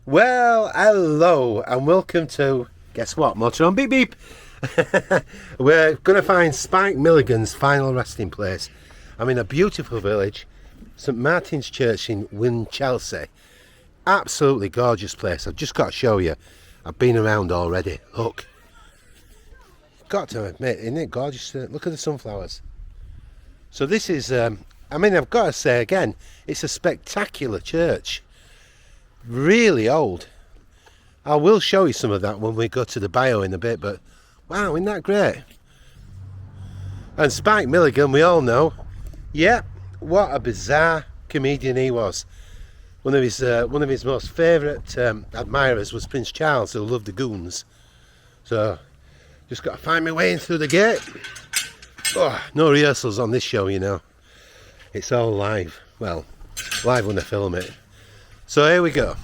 Well, hello and welcome to, guess what, MotorHome, beep beep. We're going to find Spike Milligan's final resting place. I'm in a beautiful village, St Martin's Church in Winchelsea. Absolutely gorgeous place. I've just got to show you. I've been around already. Look. Got to admit, isn't it gorgeous? Look at the sunflowers. So this is, I've got to say again, it's a spectacular church. Really old. I will show you some of that when we go to the bio in a bit, but wow, isn't that great? And Spike Milligan, we all know. Yeah, what a bizarre comedian he was. One of his most favourite admirers was Prince Charles, who loved the Goons. So, just got to find my way in through the gate. Oh, no rehearsals on this show, you know. It's all live. Well, live when I film it. So here we go.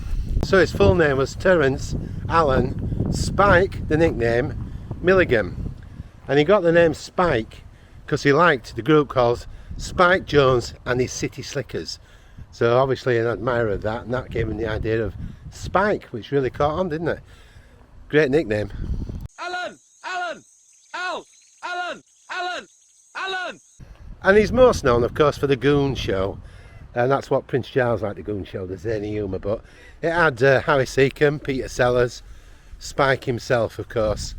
So his full name was Terence Alan Spike, the nickname Milligan. And he got the name Spike because he liked the group called Spike Jones and his City Slickers. So obviously an admirer of that, and that gave him the idea of Spike, which really caught on, didn't it? Great nickname. Alan! Alan! Al! Alan! Alan! Alan! And he's most known, of course, for the Goon Show. And that's what Prince Charles liked, the Goon Show, the zany humour. But it had Harry Secombe, Peter Sellers, Spike himself, of course,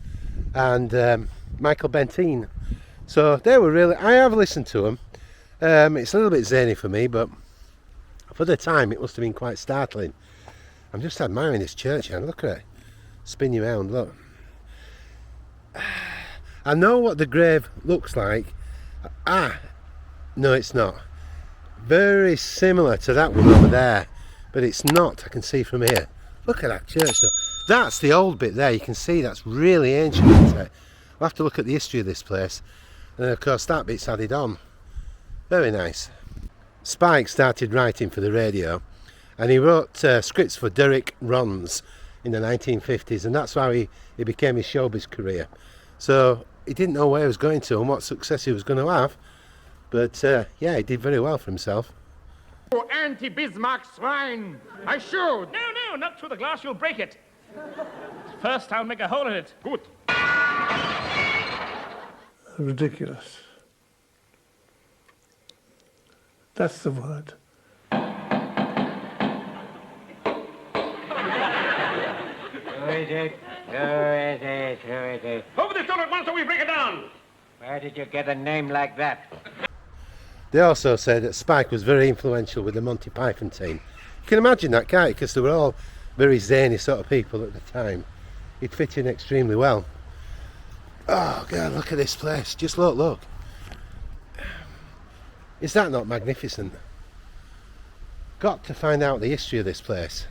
and Michael Bentine. So they were really, I have listened to them. It's a little bit zany for me, but for the time it must have been quite startling. I'm just admiring this churchyard. Look at it. Spin you around, look. I know what the grave looks like. No, it's not. Very similar to that one over there, but it's not. I can see from here. Look at that church though. That's the old bit there. You can see that's really ancient, isn't it? We'll have to look at the history of this place, and of course that bit's added on. Very nice. Spike started writing for the radio, and he wrote scripts for Derek Rons in the 1950s, and that's how he became his showbiz career. So he didn't know where he was going to and what success he was going to have. But, yeah, he did very well for himself. Oh, anti-Bismarck swine! I should! No, not through the glass, you'll break it. First, I'll make a hole in it. Good. Ridiculous. That's the word. Who is it? Who is it? Who is it? Open this door at once or we break it down! Where did you get a name like that? They also said that Spike was very influential with the Monty Python team. You can imagine that, can't you? Because they were all very zany sort of people at the time. He'd fit in extremely well. Oh, God, look at this place. Just look. Is that not magnificent? Got to find out the history of this place.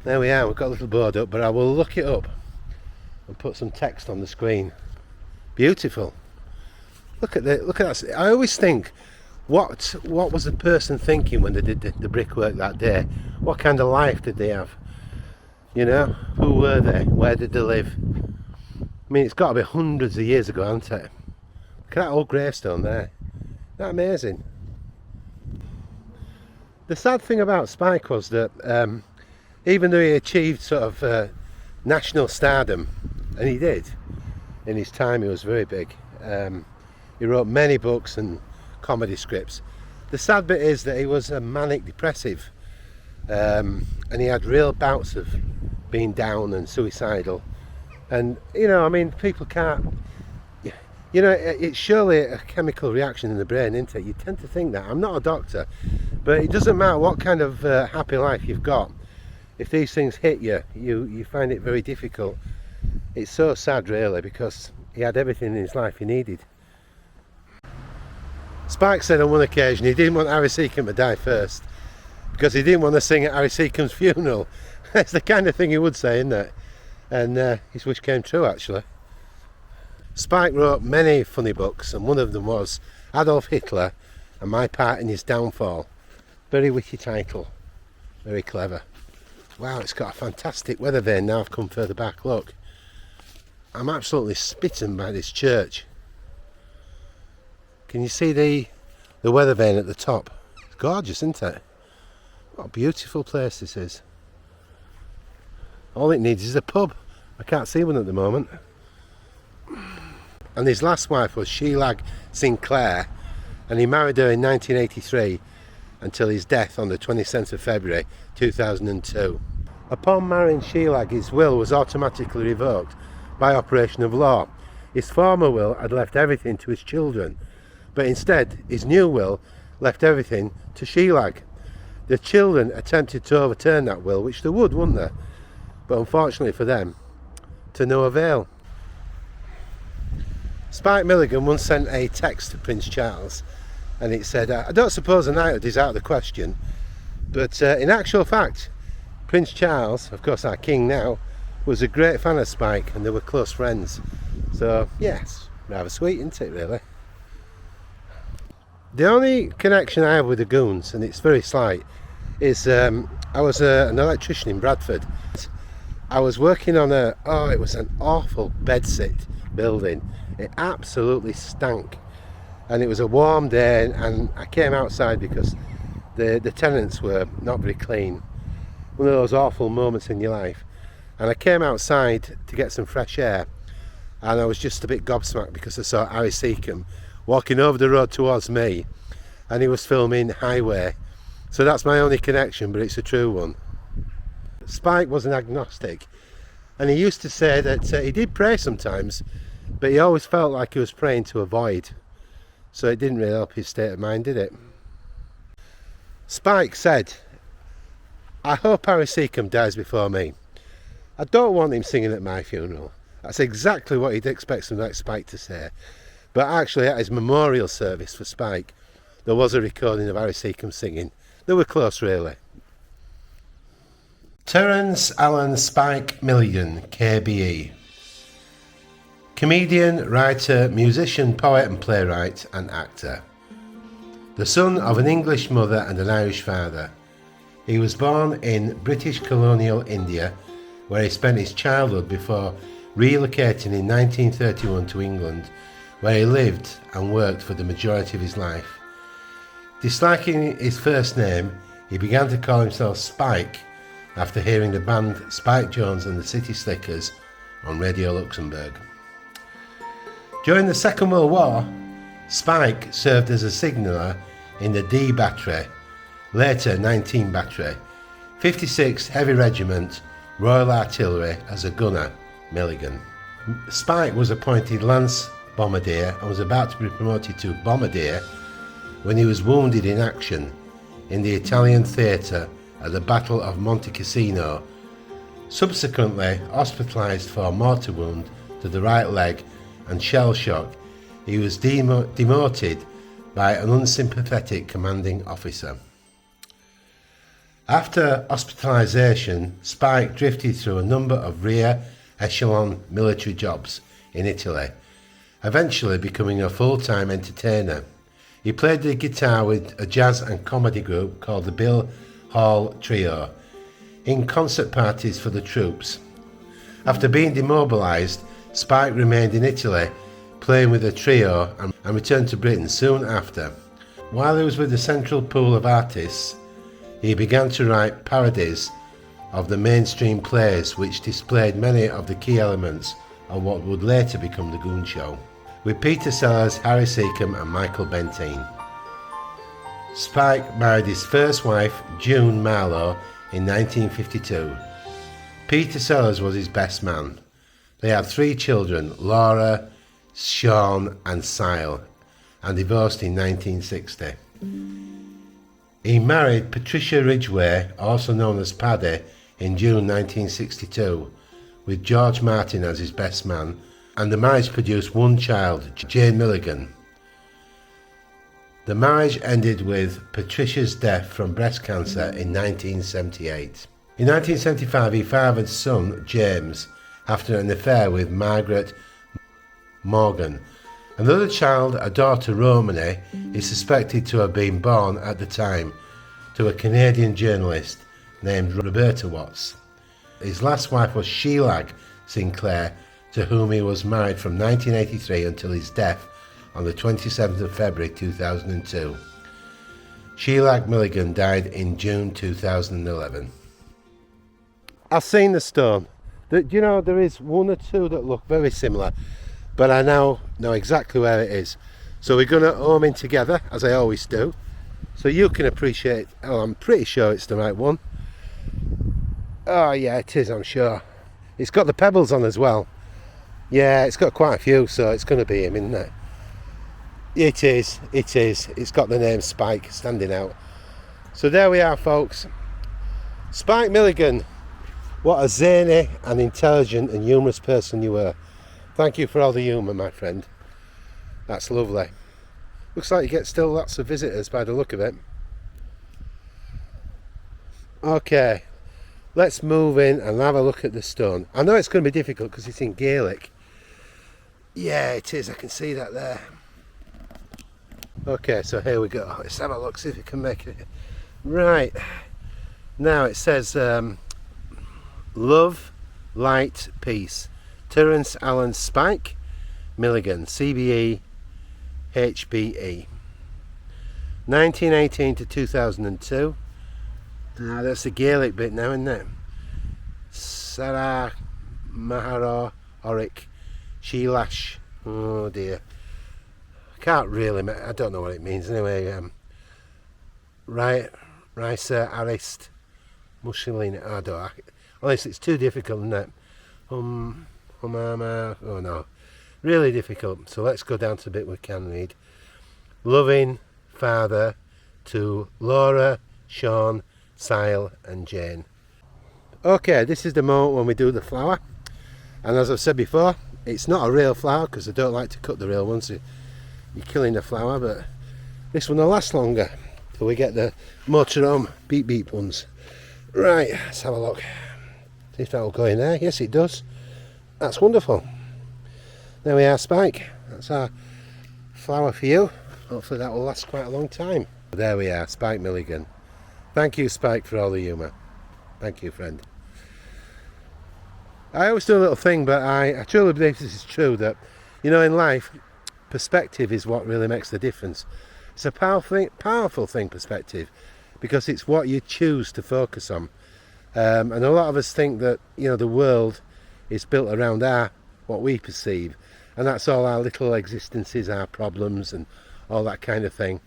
There we are. We've got a little board up, but I will look it up and put some text on the screen. Beautiful. Look at that. I always think, what was the person thinking when they did the brickwork that day? What kind of life did they have? You know, who were they? Where did they live? I mean, it's got to be hundreds of years ago, hasn't it? Look at that old gravestone there. Isn't that amazing? The sad thing about Spike was that even though he achieved sort of national stardom, and he did, in his time he was very big. He wrote many books and comedy scripts. The sad bit is that he was a manic depressive, and he had real bouts of being down and suicidal. And you know, I mean, people can't, you know, it's surely a chemical reaction in the brain, isn't it? You tend to think that. I'm not a doctor, but it doesn't matter what kind of happy life you've got. If these things hit you, you find it very difficult. It's so sad, really, because he had everything in his life he needed. Spike said on one occasion he didn't want Harry Secombe to die first because he didn't want to sing at Harry Secombe's funeral. That's the kind of thing he would say, isn't it? And his wish came true, actually. Spike wrote many funny books, and one of them was Adolf Hitler and My Part in His Downfall. Very witty title. Very clever. Wow, it's got a fantastic weather vane now I've come further back. Look. I'm absolutely smitten by this church. Can you see the weather vane at the top? It's gorgeous, isn't it? What a beautiful place this is. All it needs is a pub. I can't see one at the moment. And his last wife was Shelag Sinclair, and he married her in 1983 until his death on the 27th of February 2002. Upon marrying Shelag, his will was automatically revoked by operation of law. His former will had left everything to his children, but instead his new will left everything to Shelag. The children attempted to overturn that will, which they would, wouldn't they? But unfortunately for them, to no avail. Spike Milligan once sent a text to Prince Charles, and it said, I don't suppose a knighthood is out of the question, but in actual fact, Prince Charles, of course our king now, was a great fan of Spike, and they were close friends. So yes, rather sweet, isn't it, really? The only connection I have with the Goons, and it's very slight, is I was an electrician in Bradford. I was working on it was an awful bedsit building. It absolutely stank, and it was a warm day, and I came outside because the tenants were not very clean. One of those awful moments in your life. And I came outside to get some fresh air, and I was just a bit gobsmacked because I saw Harry Secombe walking over the road towards me, and he was filming Highway. So that's my only connection, but it's a true one. Spike was an agnostic, and he used to say that he did pray sometimes, but he always felt like he was praying to a void. So it didn't really help his state of mind, did it? Spike said, I hope Harry Secombe dies before me. I don't want him singing at my funeral. That's exactly what he'd expect someone like Spike to say. But actually at his memorial service for Spike, there was a recording of Harry Secombe singing. They were close, really. Terence Allen Spike Milligan KBE. Comedian, writer, musician, poet and playwright and actor. The son of an English mother and an Irish father. He was born in British colonial India, where he spent his childhood before relocating in 1931 to England, where he lived and worked for the majority of his life. Disliking his first name, he began to call himself Spike after hearing the band Spike Jones and the City Slickers on Radio Luxembourg. During the Second World War, Spike served as a signaller in the D Battery, later 19 Battery, 56th Heavy Regiment, Royal Artillery as a gunner, Milligan. Spike was appointed Lance Bombardier and was about to be promoted to Bombardier when he was wounded in action in the Italian theatre at the Battle of Monte Cassino, subsequently hospitalised for a mortar wound to the right leg and shell shock. He was demoted by an unsympathetic commanding officer. After hospitalisation, Spike drifted through a number of rear echelon military jobs in Italy, eventually becoming a full-time entertainer. He played the guitar with a jazz and comedy group called the Bill Hall Trio in concert parties for the troops. After being demobilised, Spike remained in Italy playing with the trio and returned to Britain soon after. While he was with the Central Pool of Artists, he began to write parodies of the mainstream plays which displayed many of the key elements of what would later become the Goon Show, with Peter Sellers, Harry Secombe and Michael Bentine. Spike married his first wife, June Marlowe, in 1952. Peter Sellers was his best man. They had 3 children, Laura, Sean and Sile, and divorced in 1960. He married Patricia Ridgway, also known as Paddy, in June 1962, with George Martin as his best man, and the marriage produced 1 child, Jane Milligan. The marriage ended with Patricia's death from breast cancer in 1978. In 1975 he fathered son, James, after an affair with Margaret Morgan. Another child, a daughter, Romany, is suspected to have been born at the time to a Canadian journalist named Roberta Watts. His last wife was Shelag Sinclair, to whom he was married from 1983 until his death on the 27th of February 2002. Shelag Milligan died in June 2011. I've seen the stone. Do you know, there is one or two that look very similar, but I now know exactly where it is. So we're going to home in together, as I always do, so you can appreciate. Oh, I'm pretty sure it's the right one. Oh yeah, it is, I'm sure. It's got the pebbles on as well. Yeah, it's got quite a few, so it's going to be him, isn't it? It is. It's got the name Spike standing out. So there we are, folks. Spike Milligan. What a zany and intelligent and humorous person you were. Thank you for all the humour, my friend. That's lovely. Looks like you get still lots of visitors by the look of it. Okay, let's move in and have a look at the stone. I know it's going to be difficult because it's in Gaelic. Yeah, it is. I can see that there. Okay, so here we go. Let's have a look, see if we can make it. Right. Now it says love, light, peace. Terence Allen Spike Milligan, CBE, HBE. 1918 to 2002. Now that's the Gaelic bit now, isn't it? Sarah Mahara Oric Sheelash. Oh dear. I can't really, I don't know what it means anyway. Right, Risa Arist Mussolini. I don't, unless it's too difficult, isn't it? Oh no, really difficult. So let's go down to the bit we can read. Loving father to Laura, Sean, Sile and Jane. Okay, this is the moment when we do the flower, and as I've said before, it's not a real flower because I don't like to cut the real ones. You're killing the flower, but this one will last longer till we get the MotorHome beep beep ones. Right, let's have a look. See if that will go in there. Yes, it does. That's wonderful. There we are, Spike. That's our flower for you. Hopefully that will last quite a long time. There we are, Spike Milligan. Thank you, Spike, for all the humour. Thank you, friend. I always do a little thing, but I truly believe this is true, that, you know, in life, perspective is what really makes the difference. It's a powerful thing, perspective, because it's what you choose to focus on. And a lot of us think that, you know, the world is built around what we perceive, and that's all our little existences, our problems and all that kind of thing.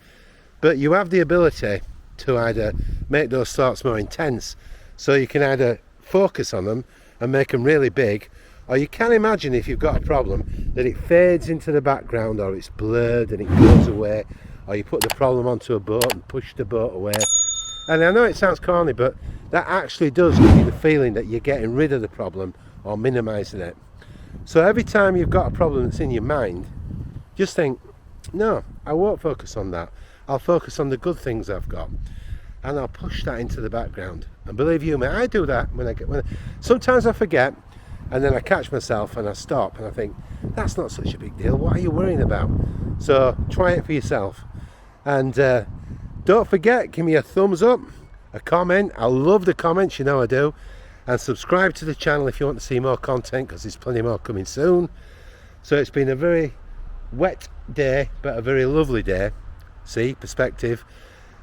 But you have the ability to either make those thoughts more intense, so you can either focus on them and make them really big, or you can imagine, if you've got a problem, that it fades into the background, or it's blurred and it goes away, or you put the problem onto a boat and push the boat away. And I know it sounds corny, but that actually does give you the feeling that you're getting rid of the problem or minimising it. So every time you've got a problem that's in your mind, just think, no, I won't focus on that. I'll focus on the good things I've got, and I'll push that into the background. And believe you me, I do that sometimes I forget, and then I catch myself and I stop and I think, that's not such a big deal, what are you worrying about? So try it for yourself. And don't forget, give me a thumbs up, a comment. I love the comments, you know I do. And subscribe to the channel if you want to see more content, because there's plenty more coming soon. So it's been a very wet day, but a very lovely day. See, perspective.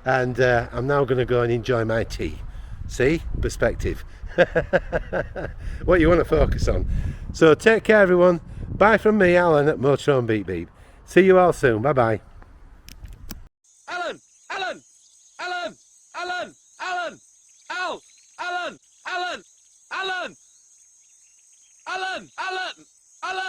And I'm now going to go and enjoy my tea. See, perspective. What you want to focus on. So take care, everyone. Bye from me, Alan, at MotorHome Beep Beep. See you all soon. Bye bye. Alan! Alan! Alan! Alan! Alan! Al! Alan! Alan! Alan! Alan! Alan! Alan!